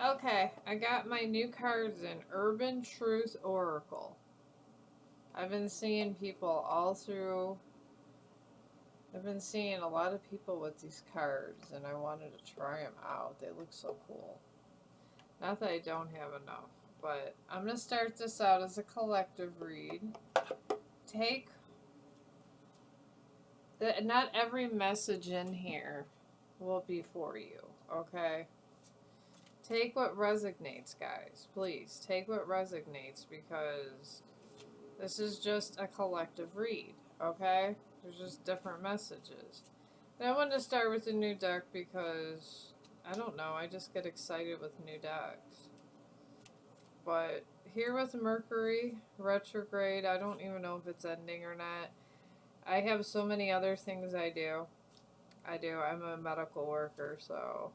Okay, I got my new cards in Urban Truth Oracle. I've been seeing people all through. I've been seeing a lot of people with these cards, and I wanted to try them out. They look so cool. Not that I don't have enough, but I'm going to start this out as a collective read. Take not every message in here will be for you, okay? Take what resonates, guys. Please take what resonates, because this is just a collective read, okay? There's just different messages. And I wanted to start with a new deck because, I don't know, I just get excited with new decks. But here with Mercury retrograde, I don't even know if it's ending or not. I have so many other things I do. I'm a medical worker, so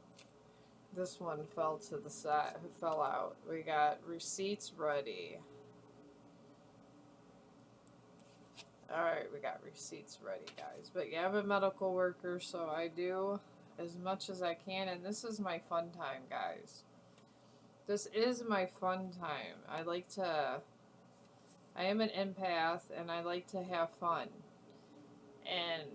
this one fell to the side, fell out. We got receipts ready. Alright, we got receipts ready, guys. But yeah, I'm a medical worker, so I do as much as I can, and this is my fun time, guys. This is my fun time. I am an empath, and I like to have fun. And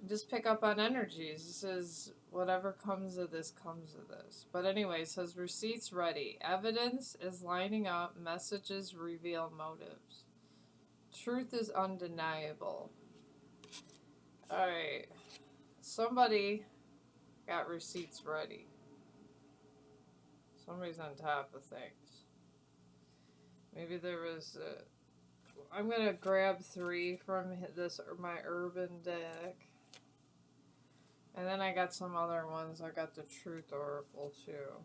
just pick up on energies. This is whatever comes of this comes of this. But anyway, it says receipts ready. Evidence is lining up. Messages reveal motives. Truth is undeniable. Alright. Somebody got receipts ready. Somebody's on top of things. Maybe there was I'm going to grab 3 from this, my urban deck. And then I got some other ones. I got the Truth Oracle too.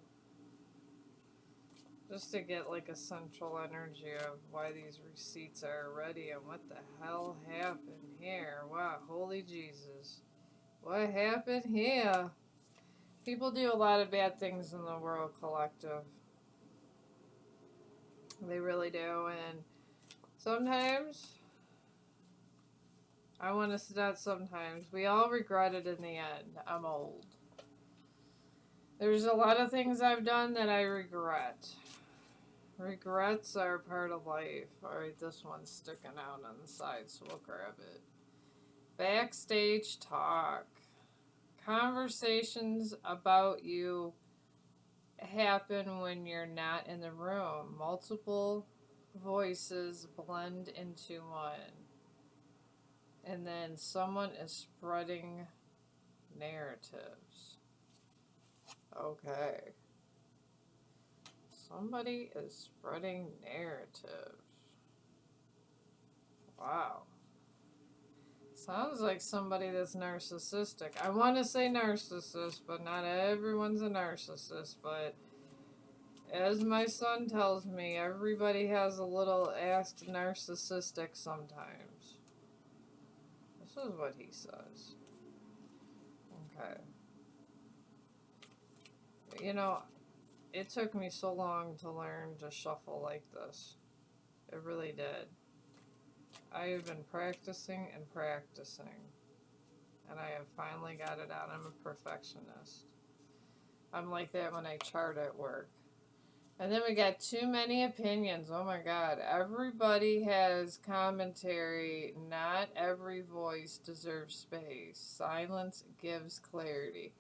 Just to get like a central energy of why these receipts are ready and what the hell happened here. Wow, holy Jesus. What happened here? People do a lot of bad things in the world collective. They really do. And sometimes, I want to say that sometimes, we all regret it in the end. I'm old. There's a lot of things I've done that I regret. Regrets are part of life. Alright, this one's sticking out on the side, so we'll grab it. Backstage talk. Conversations about you happen when you're not in the room. Multiple voices blend into one. And then someone is spreading narratives. Okay. Somebody is spreading narratives. Wow. Sounds like somebody that's narcissistic. I want to say narcissist, but not everyone's a narcissist. But as my son tells me, everybody has a little asked narcissistic sometimes. This is what he says. Okay. You know, it took me so long to learn to shuffle like this. It really did. I have been practicing and practicing. And I have finally got it out. I'm a perfectionist. I'm like that when I chart at work. And then we got too many opinions. Oh my God. Everybody has commentary. Not every voice deserves space. Silence gives clarity.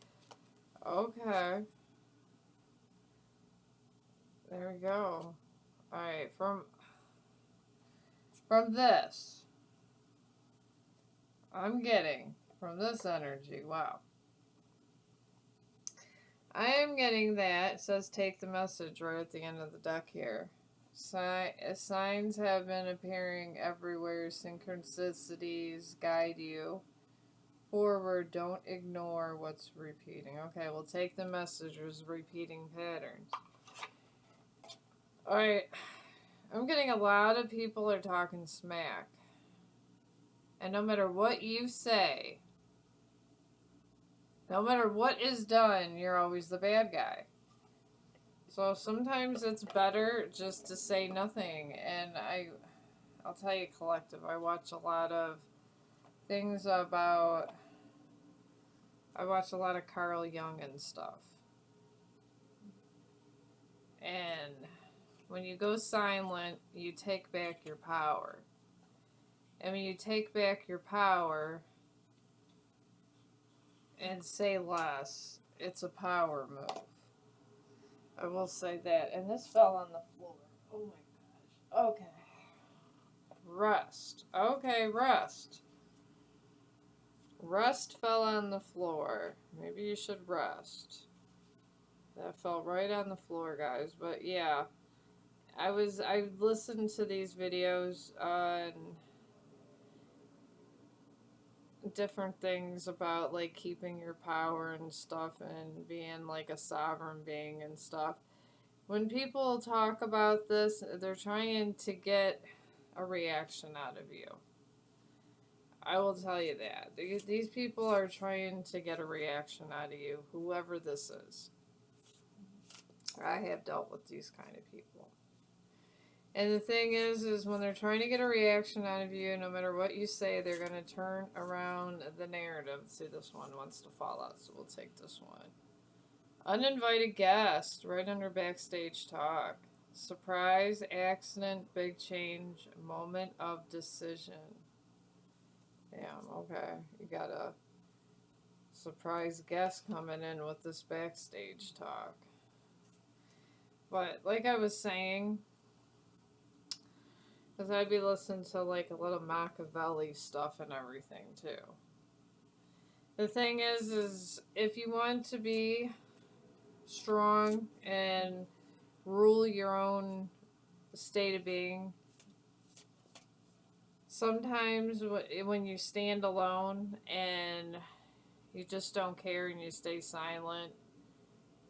Okay. There we go. Alright, from this, I'm getting, from this energy, wow. I am getting that. It says take the message right at the end of the deck here. Signs have been appearing everywhere. Synchronicities guide you forward. Don't ignore what's repeating. Okay, we'll take the messages, repeating patterns. Alright, I'm getting a lot of people are talking smack. And no matter what you say, no matter what is done, you're always the bad guy. So sometimes it's better just to say nothing. And I'll tell you, collective, I watch a lot of things about, I watch a lot of Carl Jung and stuff. And when you go silent, you take back your power. And when you take back your power and say less, it's a power move. I will say that. And this fell on the floor. Oh my gosh. Okay. Rust. Okay, rust. Rust fell on the floor. Maybe you should rest. That fell right on the floor, guys. But yeah, I listened to these videos on different things about like keeping your power and stuff and being like a sovereign being and stuff. When people talk about this, they're trying to get a reaction out of you. I will tell you that. These people are trying to get a reaction out of you, whoever this is. I have dealt with these kind of people. And the thing is when they're trying to get a reaction out of you, no matter what you say, they're going to turn around the narrative. See, this one wants to fall out, so we'll take this one. Uninvited guest, right under backstage talk. Surprise, accident, big change, moment of decision. Damn, okay. You got a surprise guest coming in with this backstage talk. But like I was saying, because I'd be listening to like a little Machiavelli stuff and everything too. The thing is if you want to be strong and rule your own state of being, sometimes when you stand alone and you just don't care and you stay silent,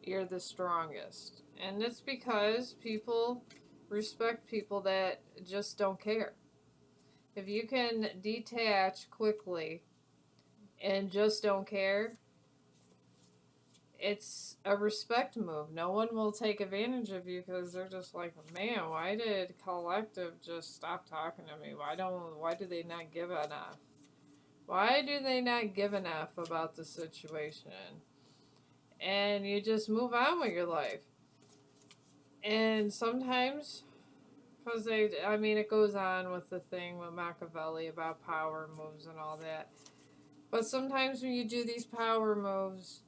you're the strongest. And it's because people respect people that just don't care. If you can detach quickly and just don't care, it's a respect move. No one will take advantage of you because they're just like, man, why did Collective just stop talking to me? Why do they not give enough? Why do they not give enough about the situation? And you just move on with your life. And sometimes, because it goes on with the thing with Machiavelli about power moves and all that. But sometimes when you do these power moves,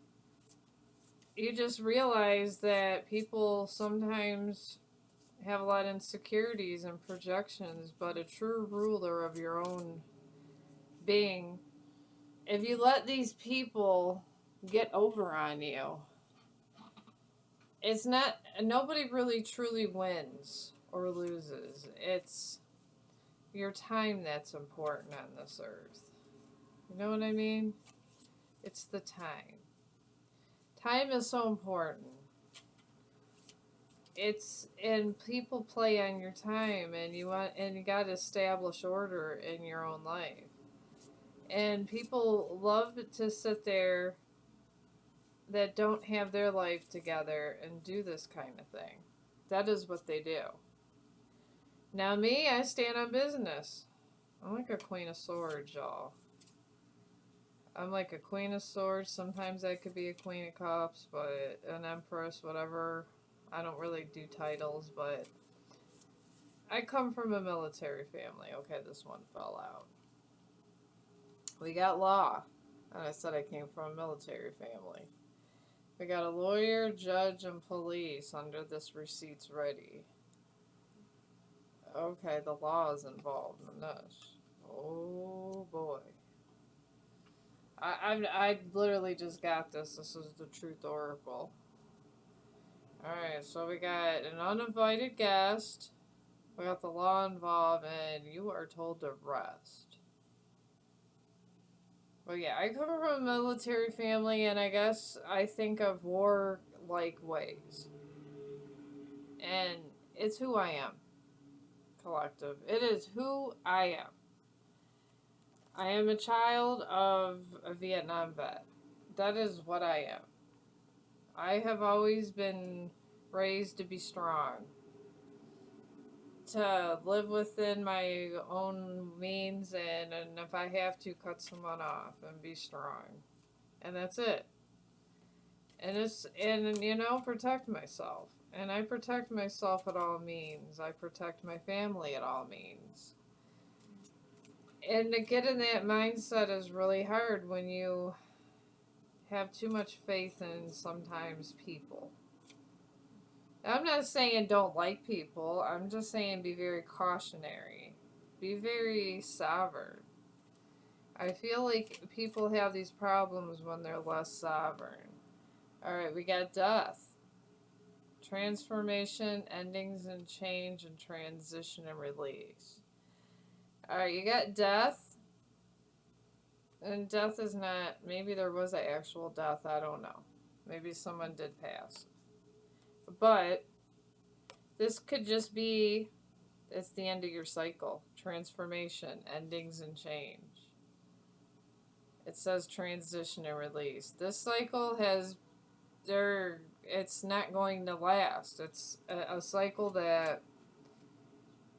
you just realize that people sometimes have a lot of insecurities and projections, but a true ruler of your own being, if you let these people get over on you, nobody really truly wins or loses. It's your time that's important on this earth. You know what I mean? It's the time. Time is so important. And people play on your time, and you got to establish order in your own life. And people love to sit there that don't have their life together and do this kind of thing. That is what they do. Now me, I stand on business. I'm like a Queen of Swords, y'all. I'm like a Queen of Swords. Sometimes I could be a Queen of Cups, but an Empress, whatever. I don't really do titles, but I come from a military family. Okay, this one fell out. We got law. And I said I came from a military family. We got a lawyer, judge, and police under this receipts ready. Okay, the law is involved in this. Oh boy. I literally just got this. This is the Truth Oracle. Alright, so we got an uninvited guest. We got the law involved, and you are told to rest. Well, yeah, I come from a military family, and I guess I think of war-like ways. And it's who I am, Collective. It is who I am. I am a child of a Vietnam vet. That is what I am. I have always been raised to be strong, to live within my own means, and if I have to, cut someone off and be strong. And that's it. And protect myself. And I protect myself at all means. I protect my family at all means. And to get in that mindset is really hard when you have too much faith in sometimes people. I'm not saying don't like people. I'm just saying be very cautionary. Be very sovereign. I feel like people have these problems when they're less sovereign. Alright, we got death. Transformation, endings and change, and transition and release. Alright, you got death. And death is not, maybe there was an actual death, I don't know. Maybe someone did pass. But this could just be, it's the end of your cycle. Transformation, endings and change. It says transition and release. This cycle has, it's not going to last. It's a cycle that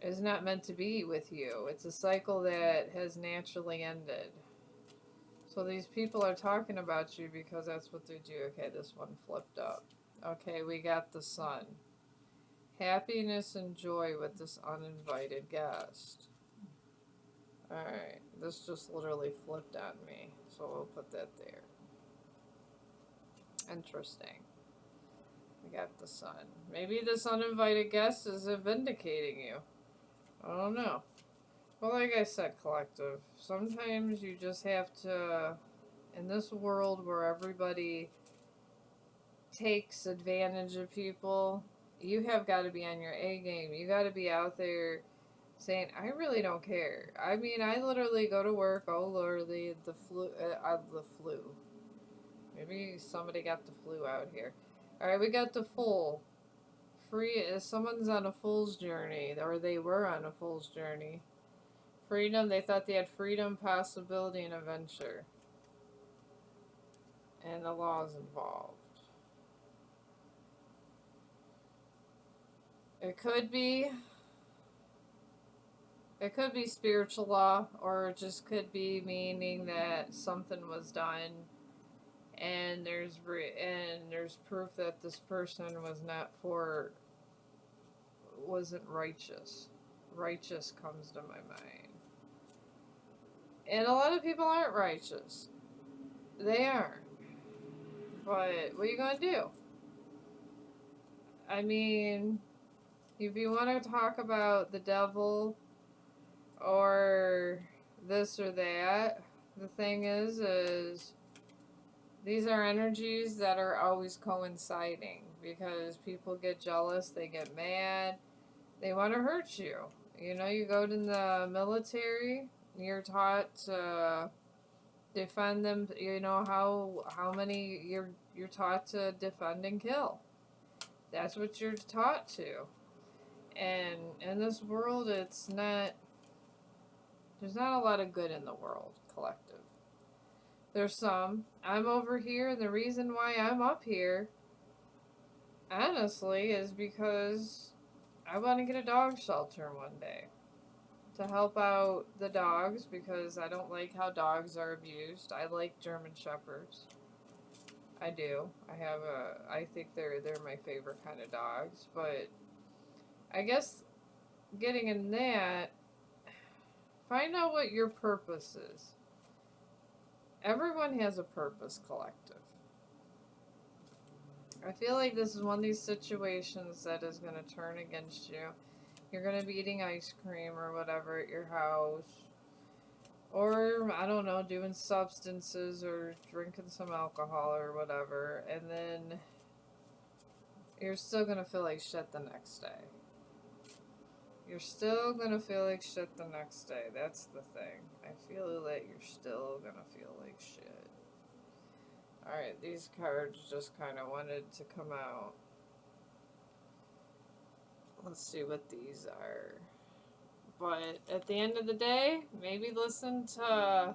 is not meant to be with you. It's a cycle that has naturally ended. So these people are talking about you because that's what they do. Okay, this one flipped up. Okay, we got the sun. Happiness and joy with this uninvited guest. Alright, this just literally flipped on me. So we'll put that there. Interesting. We got the sun. Maybe this uninvited guest is vindicating you. I don't know. Well, like I said, collective, sometimes you just have to, in this world where everybody takes advantage of people, you have got to be on your A game. You got to be out there saying, I really don't care. I mean, I literally go to work, oh literally, the flu. Maybe somebody got the flu out here. Alright, we got the full. Free, someone's on a fool's journey, or they were on a fool's journey. Freedom, they thought they had freedom, possibility, and adventure. And the laws involved. It could be spiritual law, or it just could be meaning that something was done, and there's proof that this person wasn't righteous. Righteous comes to my mind. And a lot of people aren't righteous. They aren't. But what are you going to do? I mean, if you want to talk about the devil or this or that, the thing is these are energies that are always coinciding because people get jealous, they get mad, they want to hurt you. You know, you go to the military, you're taught to defend them. You know how many you're taught to defend and kill. That's what you're taught to. And in this world, there's not a lot of good in the world, collective. There's some. I'm over here, and the reason why I'm up here, honestly, is because I want to get a dog shelter one day to help out the dogs because I don't like how dogs are abused. I like German Shepherds. I do. I think they're my favorite kind of dogs, but I guess getting in that, find out what your purpose is. Everyone has a purpose, collective. I feel like this is one of these situations that is going to turn against you. You're going to be eating ice cream or whatever at your house. Or, I don't know, doing substances or drinking some alcohol or whatever. And then you're still going to feel like shit the next day. You're still going to feel like shit the next day. That's the thing. I feel that you're still going to feel like shit. Alright, these cards just kind of wanted to come out. Let's see what these are. But at the end of the day, maybe listen to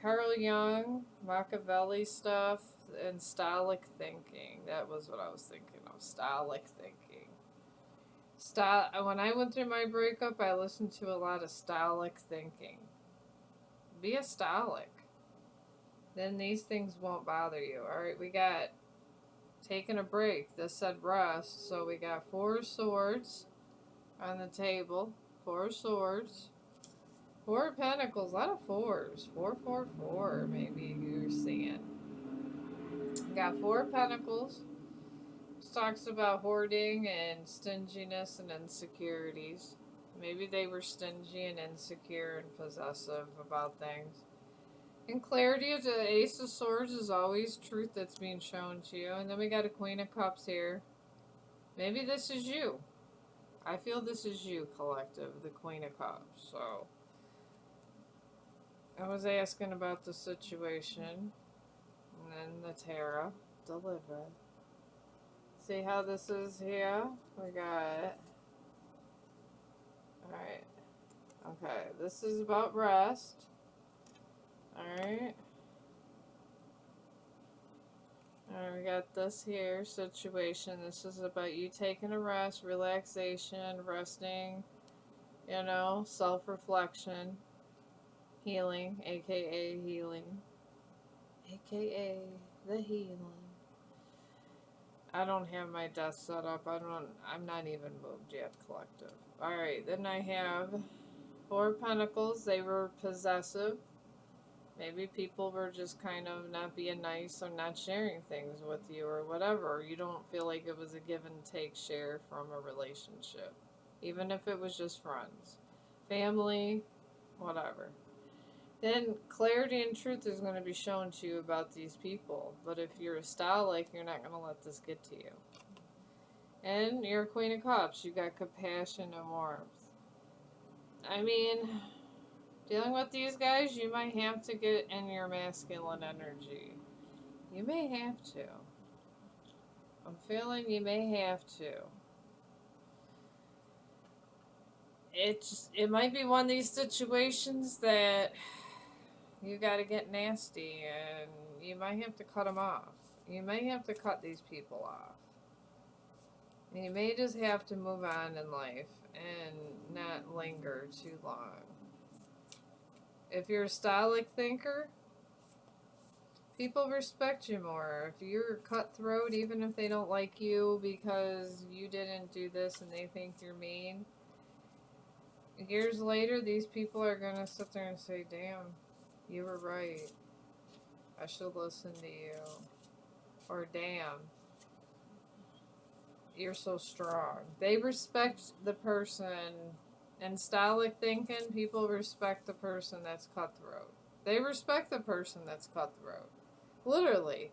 Carl Jung, Machiavelli stuff, and Stoic thinking. That was what I was thinking of. Stoic thinking. When I went through my breakup, I listened to a lot of Stoic thinking. Be a Stoic. Then these things won't bother you. Alright, we got taking a break. This said rest, so we got 4 swords on the table. 4 swords. 4 of Pentacles, a lot of 4s. 4, 4, 4, maybe you're seeing. Got 4 of Pentacles. This talks about hoarding and stinginess and insecurities. Maybe they were stingy and insecure and possessive about things. And clarity of the Ace of Swords is always truth that's being shown to you. And then we got a Queen of Cups here. Maybe this is you. I feel this is you, collective, the Queen of Cups. So, I was asking about the situation. And then the Tarot. Deliver. See how this is here? We got... Alright. Okay, this is about rest. Alright. Alright, we got this here situation. This is about you taking a rest, relaxation, resting, you know, self-reflection, healing, aka healing, aka the healing. I don't have my desk set up. I'm not even moved yet, collective. Alright, then I have 4 of Pentacles. They were possessive. Maybe people were just kind of not being nice or not sharing things with you or whatever. You don't feel like it was a give and take share from a relationship. Even if it was just friends. Family, whatever. Then clarity and truth is going to be shown to you about these people. But if you're a stolic, you're not going to let this get to you. And you're a Queen of Cups. You got compassion and warmth. I mean, dealing with these guys, you might have to get in your masculine energy. You may have to. I'm feeling you may have to. It might be one of these situations that you got to get nasty, and you might have to cut them off. You may have to cut these people off. You may just have to move on in life and not linger too long. If you're a stolic thinker, people respect you more. If you're cutthroat, even if they don't like you because you didn't do this and they think you're mean, years later, these people are going to sit there and say, damn, you were right. I should listen to you. Or damn, you're so strong. They respect the person. In stolic thinking, people respect the person that's cutthroat. They respect the person that's cutthroat. Literally.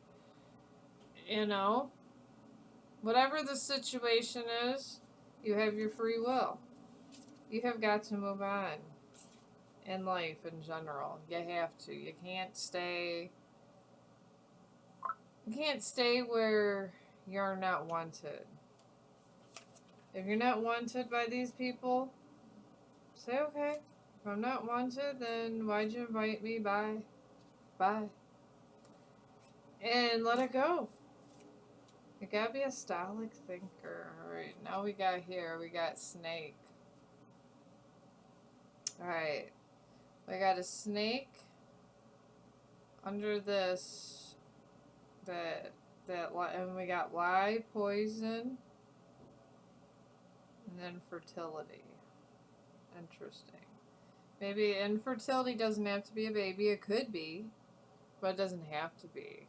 You know? Whatever the situation is, you have your free will. You have got to move on. In life in general. You have to. You can't stay where you're not wanted. If you're not wanted by these people, say, okay, if I'm not wanted, then why'd you invite me? Bye. Bye. And let it go. You gotta be a stolic thinker. Alright, now we got snake. Alright. We got a snake under this, and we got lie, poison, and then fertility. Interesting. Maybe infertility doesn't have to be a baby. It could be, but it doesn't have to be.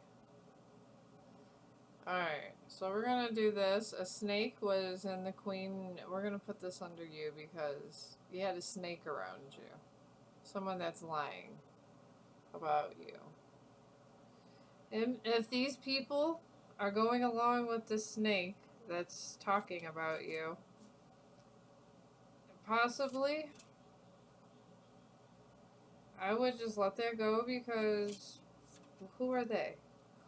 Alright, so we're going to do this. A snake was in the queen. We're going to put this under you because you had a snake around you. Someone that's lying about you. And if these people are going along with the snake that's talking about you, possibly, I would just let that go because who are they?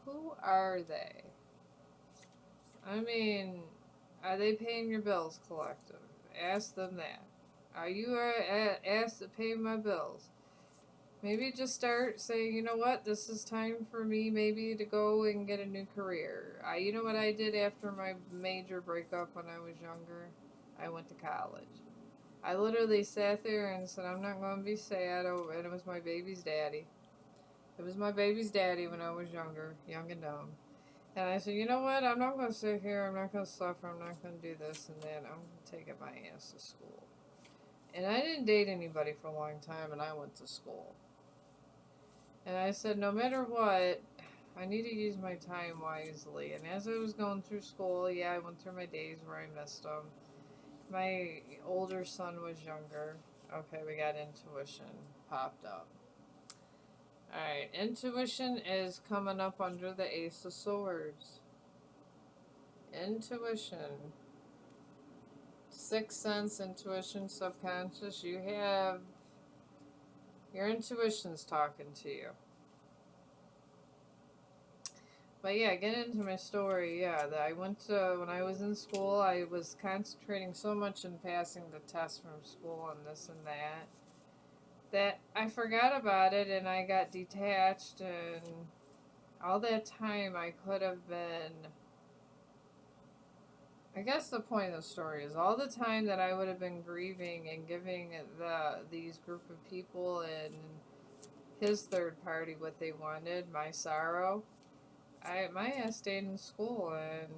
Who are they? I mean, are they paying your bills, collective? Ask them that. Are you asked to pay my bills? Maybe just start saying, you know what, this is time for me maybe to go and get a new career. You know what I did after my major breakup when I was younger? I went to college. I literally sat there and said, I'm not going to be sad. And it was my baby's daddy. It was my baby's daddy when I was younger, young and dumb. And I said, you know what? I'm not going to sit here. I'm not going to suffer. I'm not going to do this and that. I'm going to take it my ass to school. And I didn't date anybody for a long time, and I went to school. And I said, no matter what, I need to use my time wisely. And as I was going through school, yeah, I went through my days where I missed them. My older son was younger. Okay, we got intuition popped up. Alright, intuition is coming up under the Ace of Swords. Intuition. Sixth sense, intuition, subconscious. You have... Your intuition's talking to you. But yeah, get into my story. Yeah, that I went to, when I was in school, I was concentrating so much in passing the test from school and this and that I forgot about it and I got detached, and all that time I could have been, I guess the point of the story is all the time that I would have been grieving and giving these group of people and his third party what they wanted, my sorrow. My ass stayed in school, and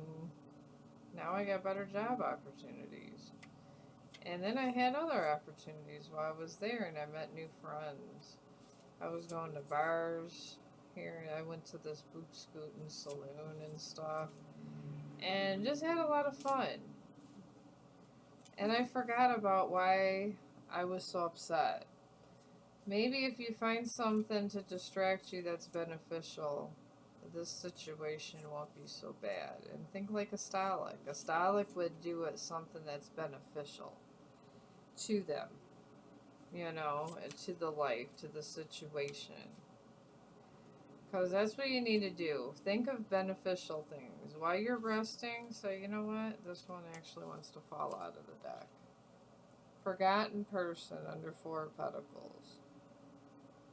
now I got better job opportunities. And then I had other opportunities while I was there, and I met new friends. I was going to bars here, and I went to this boot scooting saloon and stuff, and just had a lot of fun. And I forgot about why I was so upset. Maybe if you find something to distract you that's beneficial, this situation won't be so bad. And think like a Stolic. A Stolic would do it something that's beneficial to them, you know, to the life, to the situation. Because that's what you need to do. Think of beneficial things while you're resting. So, you know what? This one actually wants to fall out of the deck. Forgotten person under Four of Pentacles.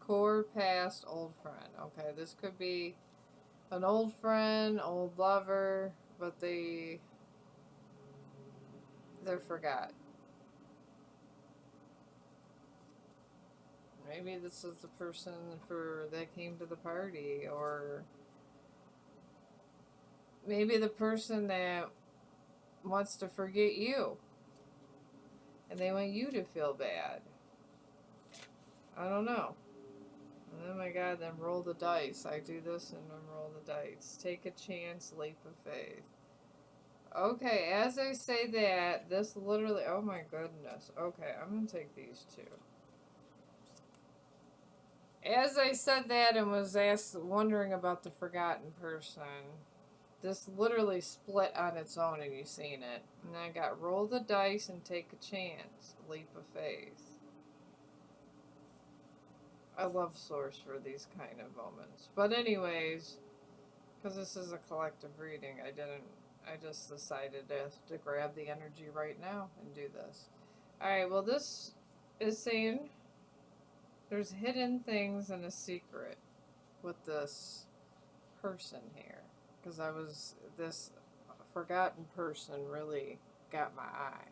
Core, past, old friend. Okay, this could be an old friend, old lover, but they're forgot. Maybe this is the person that came to the party, or maybe the person that wants to forget you, and they want you to feel bad. I don't know. Oh my God, then roll the dice. I do this and then roll the dice. Take a chance, leap of faith. Okay, as I say that, this literally, oh my goodness. Okay, I'm going to take these two. As I said that and was wondering about the forgotten person, this literally split on its own, and you seen it. And I got roll the dice and take a chance, leap of faith. I love Source for these kind of moments. But anyways, because this is a collective reading, I just decided to grab the energy right now and do this. Alright, well this is saying there's hidden things and a secret with this person here. Because this forgotten person really got my eye.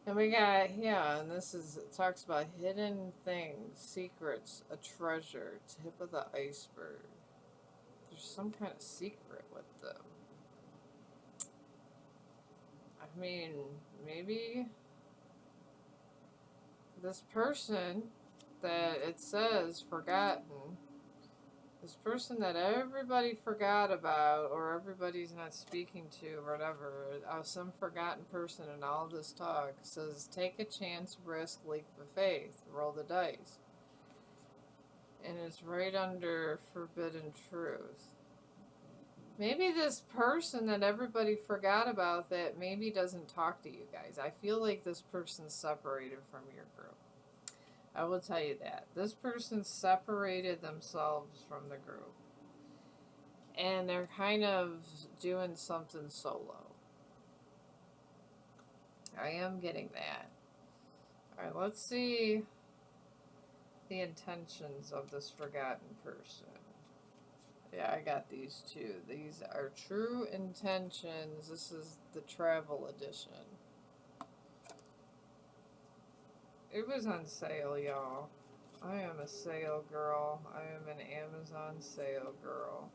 And we got, yeah, and it talks about hidden things, secrets, a treasure, tip of the iceberg. There's some kind of secret with them. I mean, maybe this person that it says forgotten, this person that everybody forgot about, or everybody's not speaking to, or whatever, some forgotten person in all this talk, says take a chance, risk, leap of faith, roll the dice. And it's right under forbidden truth. Maybe this person that everybody forgot about that maybe doesn't talk to you guys. I feel like this person's separated from your group. I will tell you that. This person separated themselves from the group. And they're kind of doing something solo. I am getting that. Alright, let's see the intentions of this forgotten person. Yeah, I got these two. These are true intentions. This is the travel edition. It was on sale, y'all. I am a sale girl. I am an Amazon sale girl.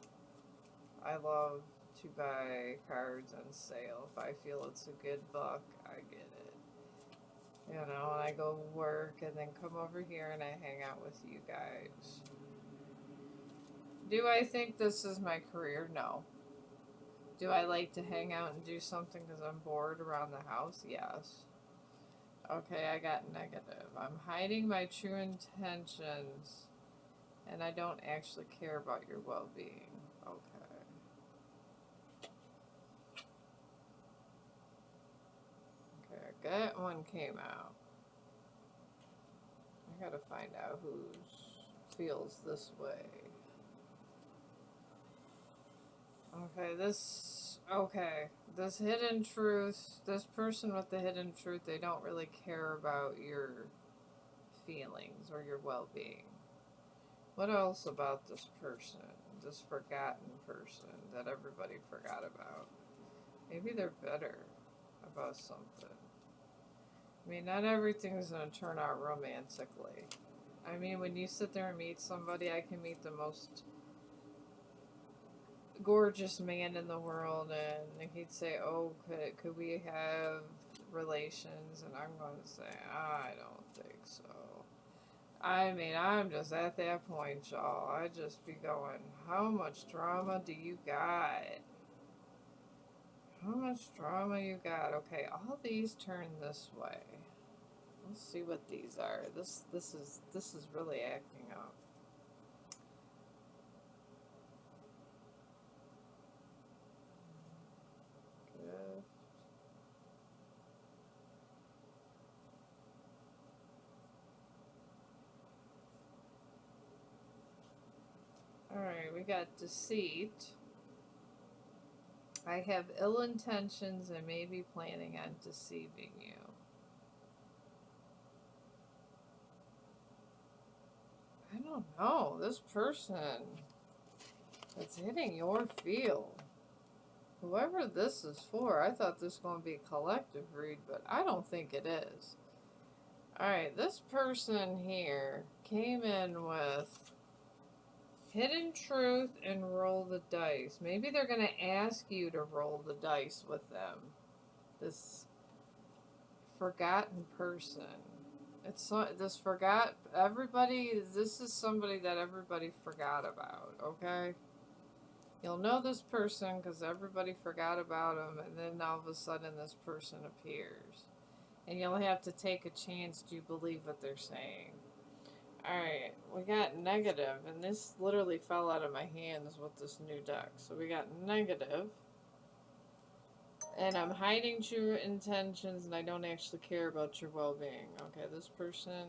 I love to buy cards on sale. If I feel it's a good buck, I get it. You know, and I go work and then come over here and I hang out with you guys. Do I think this is my career? No. Do I like to hang out and do something because I'm bored around the house? Yes. Okay, I got negative. I'm hiding my true intentions and I don't actually care about your well-being. Okay. Okay, that one came out. I gotta find out who feels this way. Okay, this hidden truth, this person with the hidden truth, they don't really care about your feelings or your well-being. What else about this person, this forgotten person that everybody forgot about? Maybe they're bitter about something. I mean, not everything's going to turn out romantically. I mean, when you sit there and meet somebody, I can meet the most gorgeous man in the world, and he'd say, "Oh, could we have relations?" And I'm going to say, "I don't think so." I mean, I'm just at that point, y'all. I just be going, "How much drama do you got? How much drama you got?" Okay, all these turn this way. Let's see what these are. This is really acting up. Good. Alright, we got deceit. I have ill intentions and may be planning on deceiving you. I don't know. This person that's hitting your field. Whoever this is for, I thought this was going to be a collective read, but I don't think it is. Alright, this person here came in with hidden truth and roll the dice. Maybe they're going to ask you to roll the dice with them. This forgotten person. It's this forgot everybody. This is somebody that everybody forgot about. Okay, you'll know this person because everybody forgot about him, and then all of a sudden this person appears, and you'll have to take a chance. Do you believe what they're saying? Alright, we got negative, and this literally fell out of my hands with this new deck. So we got negative, and I'm hiding true intentions, and I don't actually care about your well-being. Okay, this person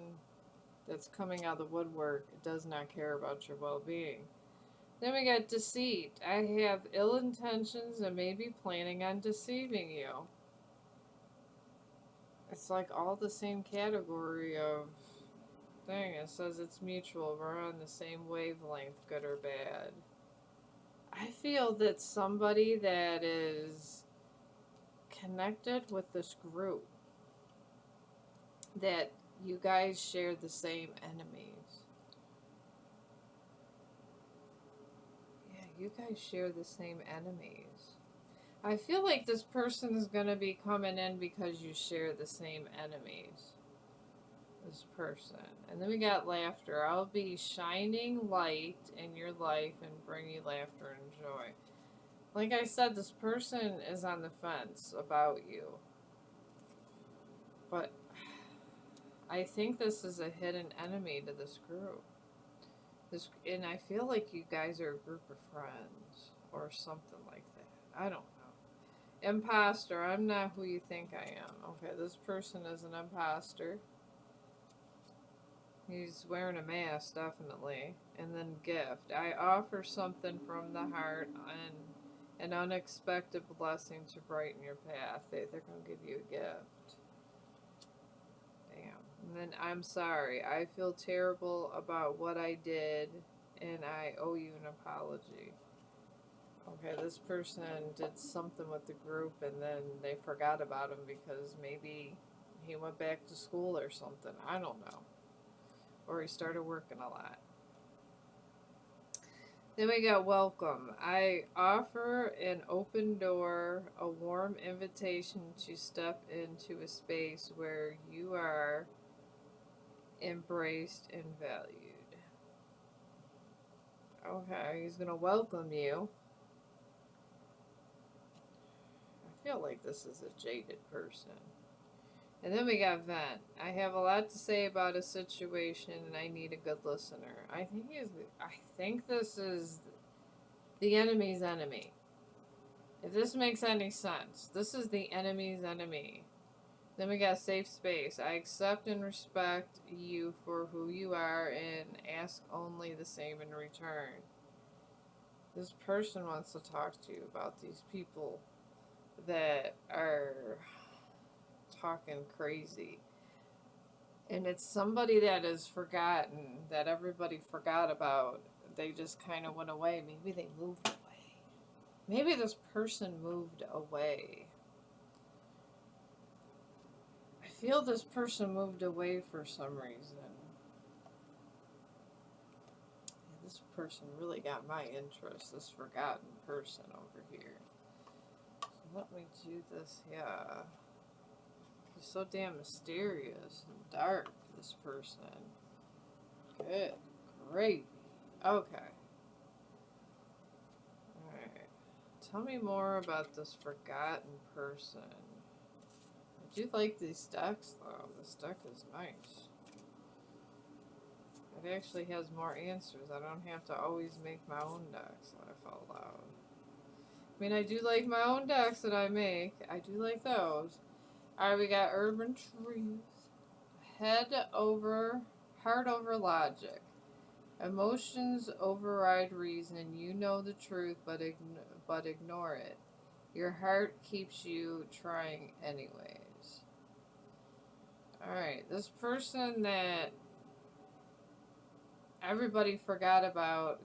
that's coming out of the woodwork does not care about your well-being. Then we got deceit. I have ill intentions and may be planning on deceiving you. It's like all the same category of thing. It says it's mutual. We're on the same wavelength, good or bad. I feel that somebody that is connected with this group, that you guys share the same enemies. Yeah, you guys share the same enemies. I feel like this person is going to be coming in because you share the same enemies. This person. And then we got laughter. I'll be shining light in your life and bring you laughter and joy. Like I said, this person is on the fence about you. But I think this is a hidden enemy to this group. And I feel like you guys are a group of friends or something like that. I don't know. Imposter. I'm not who you think I am. Okay, this person is an imposter. He's wearing a mask, definitely. And then gift. I offer something from the heart and an unexpected blessing to brighten your path. They're going to give you a gift. Damn. And then I'm sorry. I feel terrible about what I did, and I owe you an apology. Okay, this person did something with the group, and then they forgot about him because maybe he went back to school or something. I don't know. Or he started working a lot. Then we got welcome. I offer an open door, a warm invitation to step into a space where you are embraced and valued. Okay, he's gonna welcome you. I feel like this is a jaded person. And then we got vent. I have a lot to say about a situation and I need a good listener. I think this is the enemy's enemy. If this makes any sense, this is the enemy's enemy. Then we got safe space. I accept and respect you for who you are and ask only the same in return. This person wants to talk to you about these people that are talking crazy. And it's somebody that is forgotten, that everybody forgot about. They just kind of went away. Maybe they moved away. Maybe this person moved away. I feel this person moved away for some reason. This person really got my interest, this forgotten person over here. So let me do this, yeah. He's so damn mysterious and dark, this person. Good gravy. Okay. Alright. Tell me more about this forgotten person. I do like these decks, though. This deck is nice. It actually has more answers. I don't have to always make my own decks, laugh out loud. I mean, I do like my own decks that I make. I do like those. Alright, we got Urban Truth. Heart over logic. Emotions override reason. You know the truth, but ignore it. Your heart keeps you trying anyways. Alright, this person that everybody forgot about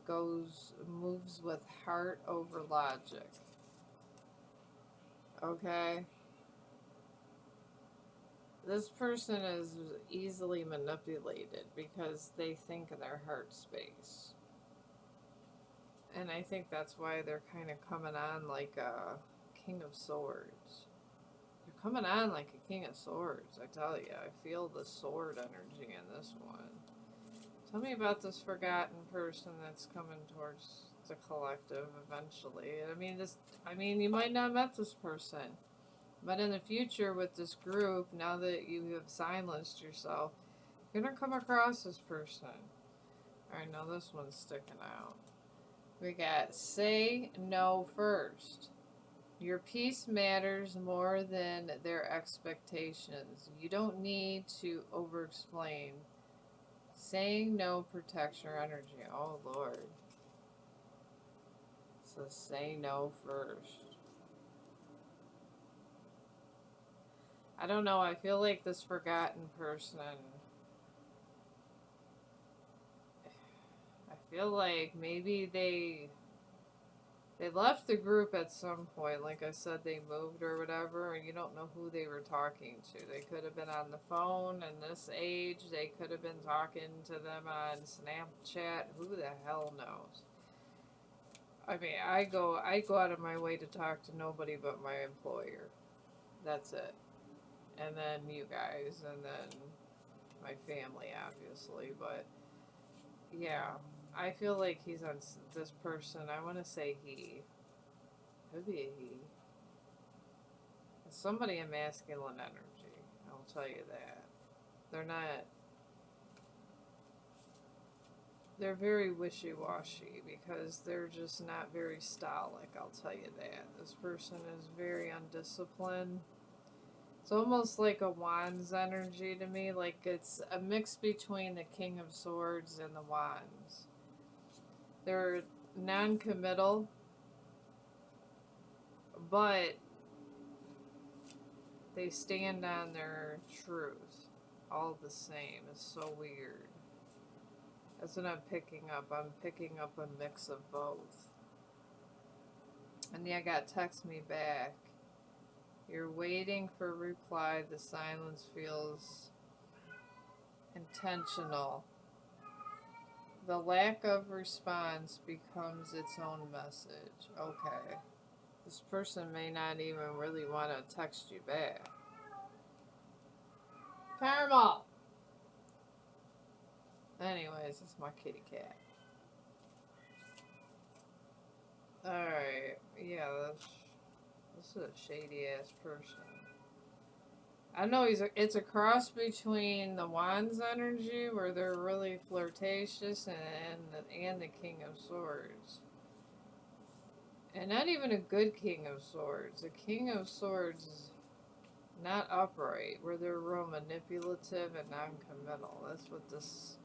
moves with heart over logic. Okay? This person is easily manipulated because they think in their heart space. And I think that's why they're kind of coming on like a King of Swords. They're coming on like a King of Swords, I tell you. I feel the sword energy in this one. Tell me about this forgotten person that's coming towards the collective eventually. I mean, you might not have met this person, but in the future with this group, now that you have silenced yourself, you're gonna come across this person. Alright, now this one's sticking out. We got say no first. Your peace matters more than their expectations. You don't need to over-explain. Saying no protects your energy. Oh, Lord. So say no first. I don't know. I feel like this forgotten person. I feel like maybe they left the group at some point. Like I said, they moved or whatever, and you don't know who they were talking to. They could have been on the phone in this age. They could have been talking to them on Snapchat. Who the hell knows? I mean, I go out of my way to talk to nobody but my employer. That's it. And then you guys, and then my family, obviously. But yeah, I feel like he's on this person. I want to say he. Could be a he. It's somebody in masculine energy. I'll tell you that. They're very wishy-washy because they're just not very stoic, I'll tell you that. This person is very undisciplined. It's almost like a Wands energy to me, like it's a mix between the King of Swords and the Wands. They're non-committal, but they stand on their truth all the same. It's so weird. That's what I'm picking up. I'm picking up a mix of both. And yeah, I got text me back. You're waiting for a reply. The silence feels intentional. The lack of response becomes its own message. Okay. This person may not even really want to text you back. Caramel! Anyways, it's my kitty cat. Alright. Yeah, this is a shady ass person. I know it's a cross between the Wands energy, where they're really flirtatious, and the King of Swords. And not even a good King of Swords. A King of Swords is not upright, where they're real manipulative and non-committal. That's what this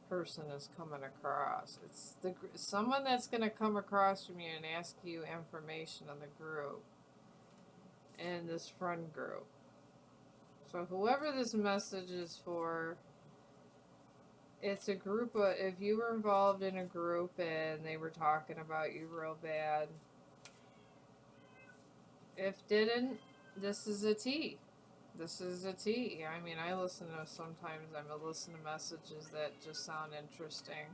person is coming across. It's someone that's going to come across from you and ask you information on the group, and this friend group. So whoever this message is for, it's a group of, if you were involved in a group and they were talking about you real bad, if didn't, this is a T. This is a T. I mean, I listen to, sometimes I listen to messages that just sound interesting,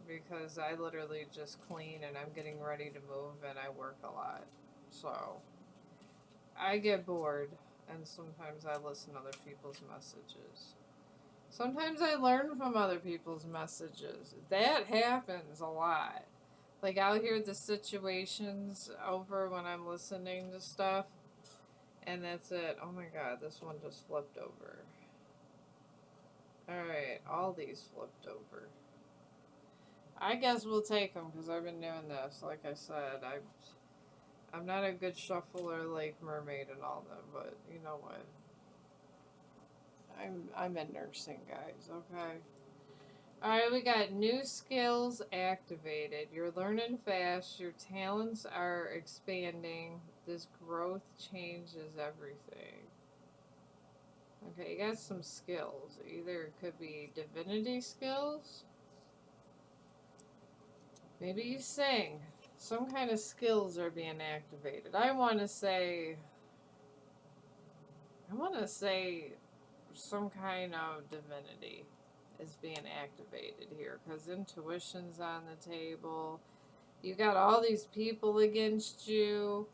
because I literally just clean and I'm getting ready to move and I work a lot. So I get bored, and sometimes I listen to other people's messages. Sometimes I learn from other people's messages. That happens a lot. Like, I'll hear the situations over when I'm listening to stuff, and that's it. Oh my god, this one just flipped over. Alright, all these flipped over. I guess we'll take them, because I've been doing this. Like I said, I'm not a good shuffler like Mermaid and all them, but you know what? I'm in nursing, guys, okay? Alright, we got new skills activated. You're learning fast. Your talents are expanding. This growth changes everything. Okay, you got some skills. Either it could be divinity skills. Maybe you sing. Some kind of skills are being activated. I want to say some kind of divinity is being activated here, because intuition's on the table. You got all these people against you.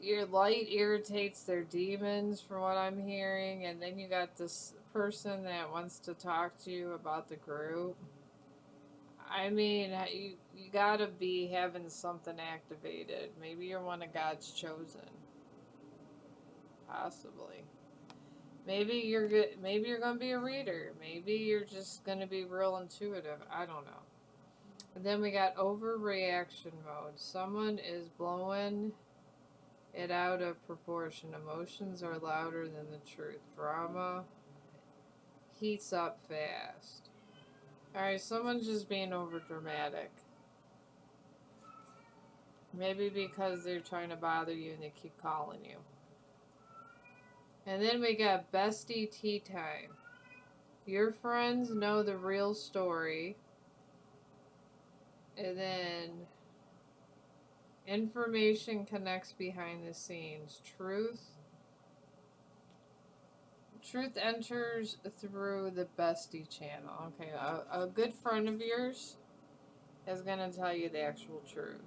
Your light irritates their demons, from what I'm hearing, and then you got this person that wants to talk to you about the group. I mean, you gotta be having something activated. Maybe you're one of God's chosen. Possibly. Maybe you're good. Maybe you're gonna be a reader. Maybe you're just gonna be real intuitive. I don't know. And then we got overreaction mode. Someone is blowing it out of proportion. Emotions are louder than the truth. Drama heats up fast. Alright, someone's just being over dramatic. Maybe because they're trying to bother you and they keep calling you. And then we got bestie tea time. Your friends know the real story. And then information connects behind the scenes. Truth enters through the bestie channel. Okay, a good friend of yours is going to tell you the actual truth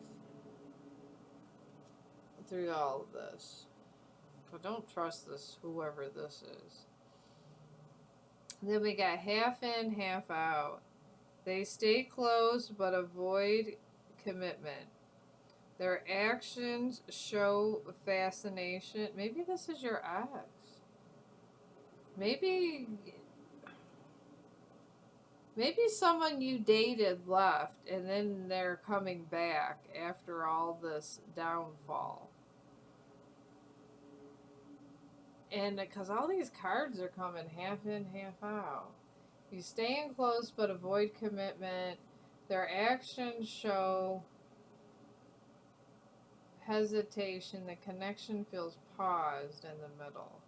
through all of this. So don't trust this, whoever this is. Then we got half in, half out. They stay close but avoid commitment. Their actions show fascination. Maybe this is your ex. Maybe someone you dated left, and then they're coming back after all this downfall. And because all these cards are coming half in, half out. You stay in close but avoid commitment. Their actions show hesitation. The connection feels paused in the middle.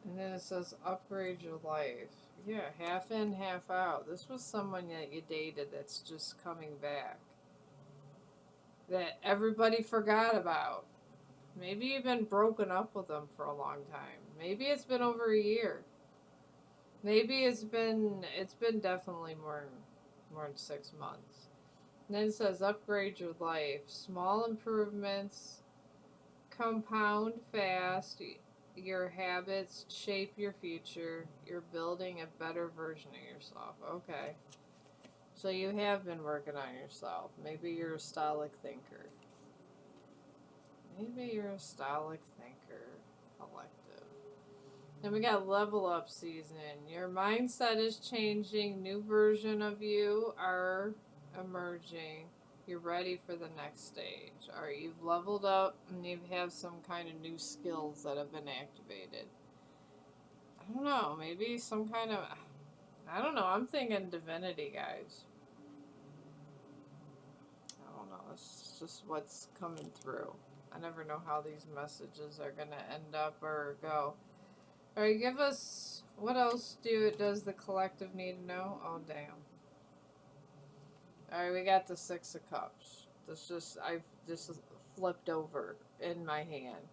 And then it says upgrade your life. Yeah, half in, half out. This was someone that you dated that's just coming back, that everybody forgot about. Maybe you've been broken up with them for a long time. Maybe it's been over a year. Maybe it's been definitely more than 6 months. And then it says upgrade your life. Small improvements compound fast. Your habits shape your future. You're building a better version of yourself. Okay. So you have been working on yourself. Maybe you're a Stoic thinker. Maybe you're a Stoic thinker. Collective. Then we got level up season. Your mindset is changing. New version of you are emerging. You're ready for the next stage. Alright, you've leveled up and you have some kind of new skills that have been activated. I don't know, maybe some kind of, I don't know, I'm thinking divinity, guys. I don't know, it's just what's coming through. I never know how these messages are going to end up or go. Alright, give us, what else does the collective need to know? Oh, damn. Alright, we got the Six of Cups. I've just flipped over in my hand.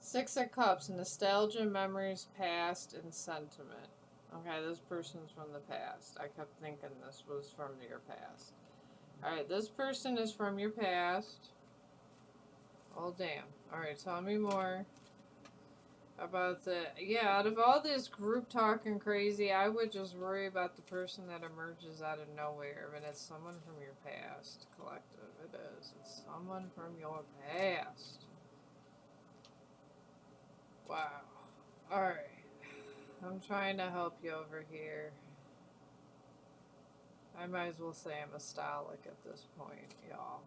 Six of Cups, nostalgia, memories, past, and sentiment. Okay, this person's from the past. I kept thinking this was from your past. Alright, this person is from your past. Oh, damn. Alright, tell me more about out of all this group talking crazy, I would just worry about the person that emerges out of nowhere. And it's someone from your past, collective. It is. It's someone from your past. Wow. Alright. I'm trying to help you over here. I might as well say I'm a Stoic at this point, y'all.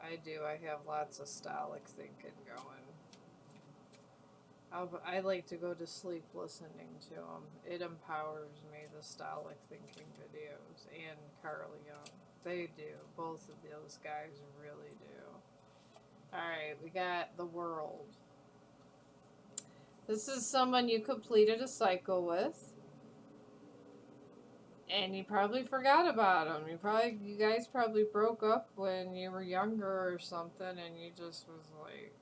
I do. I have lots of Stoic thinking going. I like to go to sleep listening to them. It empowers me, the Stoic thinking videos, and Carl Jung. They do. Both of those guys really do. Alright, we got the World. This is someone you completed a cycle with. And you probably forgot about them. You guys probably broke up when you were younger or something, and you just was like,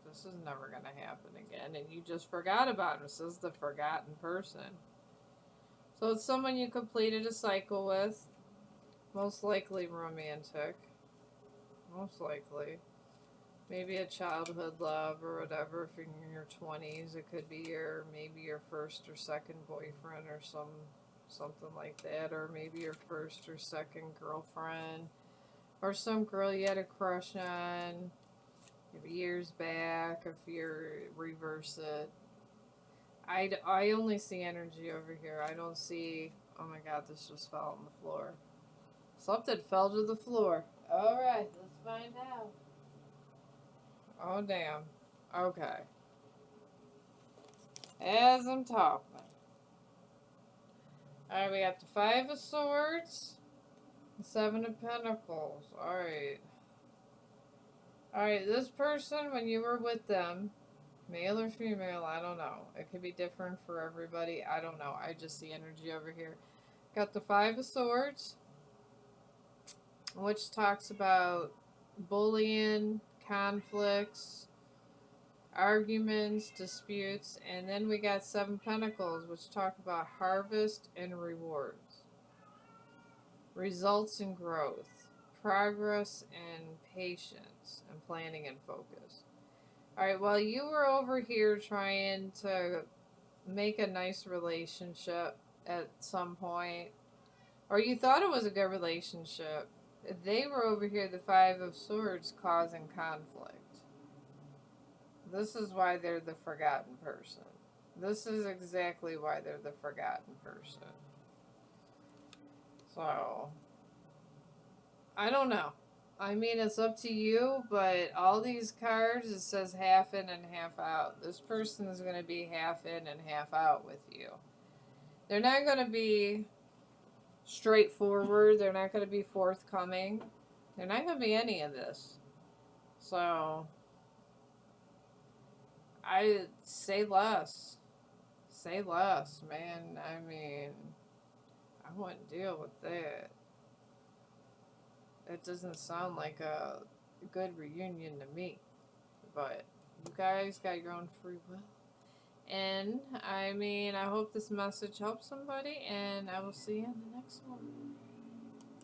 this is never going to happen again. And you just forgot about him. This is the forgotten person. So it's someone you completed a cycle with. Most likely romantic. Most likely. Maybe a childhood love or whatever. If you're in your 20s, it could be maybe your first or second boyfriend or something like that. Or maybe your first or second girlfriend. Or some girl you had a crush on years back, if you reverse it. I only see energy over here. I don't see, oh my god, this just fell on the floor. Something fell to the floor. Alright, let's find out. Oh damn. Okay. As I'm talking. Alright, we got the Five of Swords. The Seven of Pentacles. Alright. Alright, this person, when you were with them, male or female, I don't know. It could be different for everybody. I don't know. I just see energy over here. Got the Five of Swords, which talks about bullying, conflicts, arguments, disputes. And then we got Seven Pentacles, which talk about harvest and rewards, results and growth, progress and patience, and planning and focus. Alright, well, you were over here trying to make a nice relationship at some point, or you thought it was a good relationship. They were over here, the Five of Swords, causing conflict. This is why they're the forgotten person. This is exactly why they're the forgotten person. So, I don't know. I mean, it's up to you, but all these cards, it says half in and half out. This person is going to be half in and half out with you. They're not going to be straightforward. They're not going to be forthcoming. They're not going to be any of this. So, I say less. Say less, man. I mean, I wouldn't deal with that. It doesn't sound like a good reunion to me. But you guys got your own free will. And I mean, I hope this message helps somebody, and I will see you in the next one.